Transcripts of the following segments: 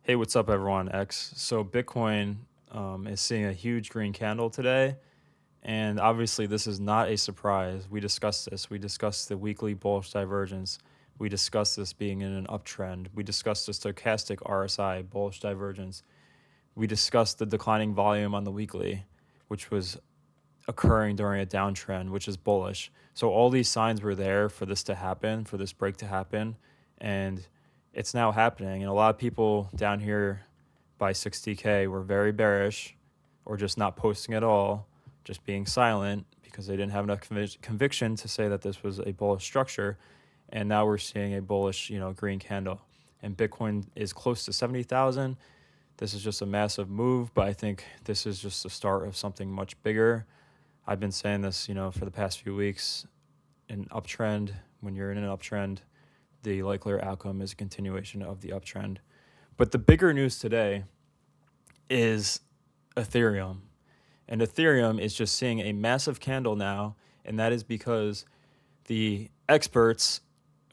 Hey, what's up, everyone? X. So Bitcoin is seeing a huge green candle today, and obviously this is not a surprise. We discussed this. We discussed the weekly bullish divergence. We discussed this being in an uptrend. We discussed the stochastic RSI bullish divergence. We discussed the declining volume on the weekly, which was occurring during a downtrend, which is bullish. So all these signs were there for this to happen, for this break to happen, and it's now happening. And a lot of people down here by 60K were very bearish or just not posting at all, just being silent because they didn't have enough conviction to say that this was a bullish structure. And now we're seeing a bullish, green candle. And Bitcoin is close to 70,000. This is just a massive move, but I think this is just the start of something much bigger. I've been saying this, for the past few weeks. An uptrend, when you're in an uptrend, the likelier outcome is a continuation of the uptrend. But the bigger news today is Ethereum. And Ethereum is just seeing a massive candle now, and that is because the experts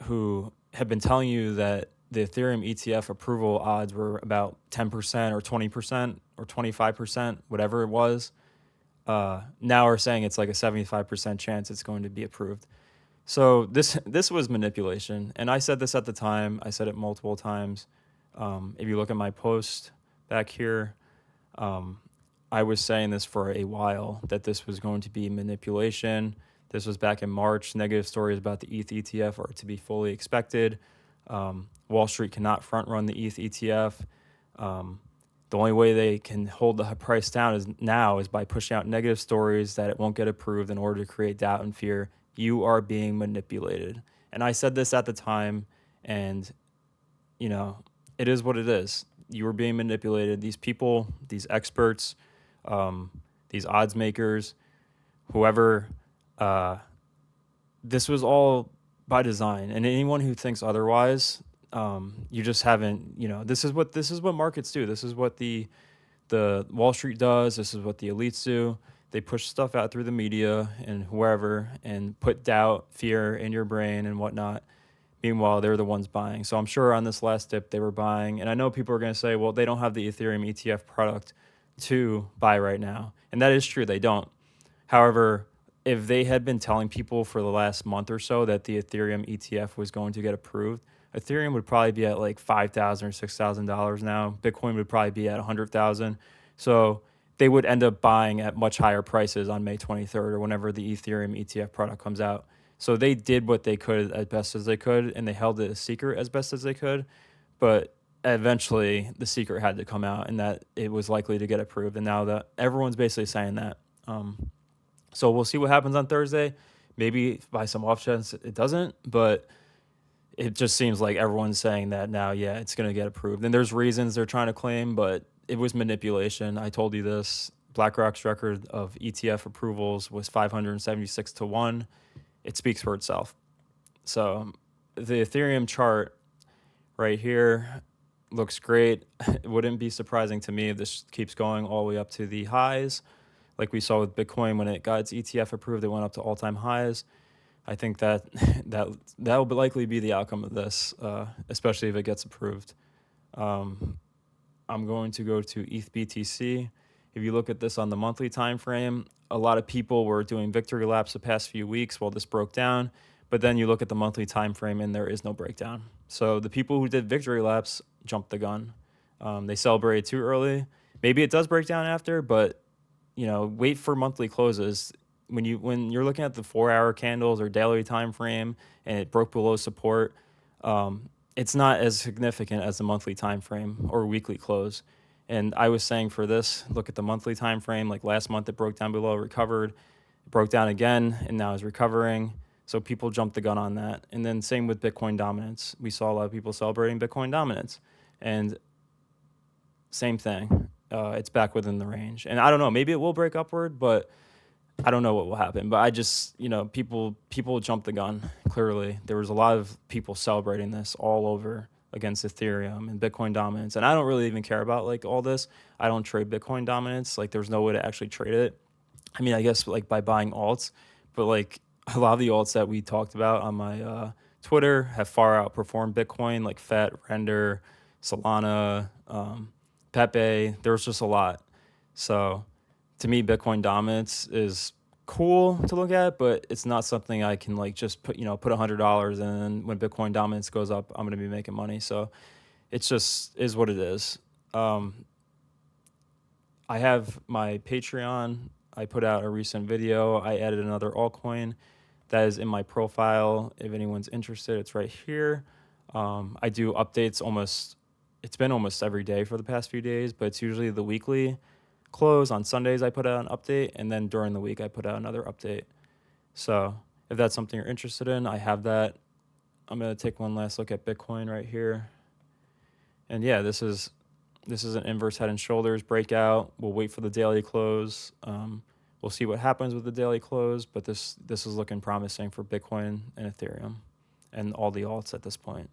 who have been telling you that the Ethereum ETF approval odds were about 10% or 20% or 25%, whatever it was, now are saying it's like a 75% chance it's going to be approved. So this was manipulation, and I said this at the time. I said it multiple times. If you look at my post back here, I was saying this for a while, that this was going to be manipulation. This was back in March. Negative stories about the ETH ETF are to be fully expected. Wall Street cannot front run the ETH ETF. The only way they can hold the price down is by pushing out negative stories that it won't get approved in order to create doubt and fear. You are being manipulated. And I said this at the time, and it is what it is. You were being manipulated. These people, these experts, these odds makers, whoever, this was all by design. And anyone who thinks otherwise, you just haven't. This is what markets do. This is what the Wall Street does. This is what the elites do. They push stuff out through the media and wherever and put doubt, fear in your brain and whatnot. Meanwhile, they're the ones buying. So I'm sure on this last dip they were buying. And I know people are going to say, well, they don't have the Ethereum ETF product to buy right now. And that is true. They don't. However, if they had been telling people for the last month or so that the Ethereum ETF was going to get approved, Ethereum would probably be at like $5,000 or $6,000 now. Bitcoin would probably be at 100,000. So they would end up buying at much higher prices on May 23rd or whenever the Ethereum ETF product comes out. So they did what they could as best as they could, and they held it a secret as best as they could. But eventually, the secret had to come out, and that it was likely to get approved. And now that everyone's basically saying that. So we'll see what happens on Thursday. Maybe by some off chance it doesn't, but it just seems like everyone's saying that now, yeah, it's going to get approved. And there's reasons they're trying to claim, but it was manipulation. I told you this. BlackRock's record of ETF approvals was 576 to 1. It speaks for itself. So the Ethereum chart right here looks great. It wouldn't be surprising to me if this keeps going all the way up to the highs. Like we saw with Bitcoin when it got its ETF approved, it went up to all-time highs. I think that will likely be the outcome of this, especially if it gets approved. I'm going to go to ETH BTC. If you look at this on the monthly time frame, a lot of people were doing victory laps the past few weeks while this broke down, but then you look at the monthly time frame and there is no breakdown. So the people who did victory laps jumped the gun. They celebrated too early. Maybe it does break down after, but wait for monthly closes. When you're looking at the 4-hour candles or daily time frame and it broke below support, it's not as significant as the monthly time frame or weekly close. And I was saying for this, look at the monthly time frame. Like last month, it broke down below, recovered, it broke down again, and now is recovering. So people jumped the gun on that. And then same with Bitcoin dominance. We saw a lot of people celebrating Bitcoin dominance, and same thing. It's back within the range. And I don't know, maybe it will break upward, but I don't know what will happen. But I just, people jumped the gun. Clearly, there was a lot of people celebrating this all over against Ethereum and Bitcoin dominance. And I don't really even care about like all this. I don't trade Bitcoin dominance. Like there's no way to actually trade it. I mean, I guess like by buying alts, but like a lot of the alts that we talked about on my Twitter have far outperformed Bitcoin, like FET, Render, Solana, Pepe. There was just a lot. So to me, Bitcoin dominance is cool to look at, but it's not something I can like just put $100 and then when Bitcoin dominance goes up, I'm gonna be making money. So it's just is what it is. Um, I have my Patreon. I put out a recent video. I added another altcoin that is in my profile. If anyone's interested, it's right here. I do updates it's been almost every day for the past few days, but it's usually the weekly close. On Sundays, I put out an update, and then during the week, I put out another update. So if that's something you're interested in, I have that. I'm going to take one last look at Bitcoin right here. And yeah, this is an inverse head and shoulders breakout. We'll wait for the daily close. We'll see what happens with the daily close, but this is looking promising for Bitcoin and Ethereum and all the alts at this point.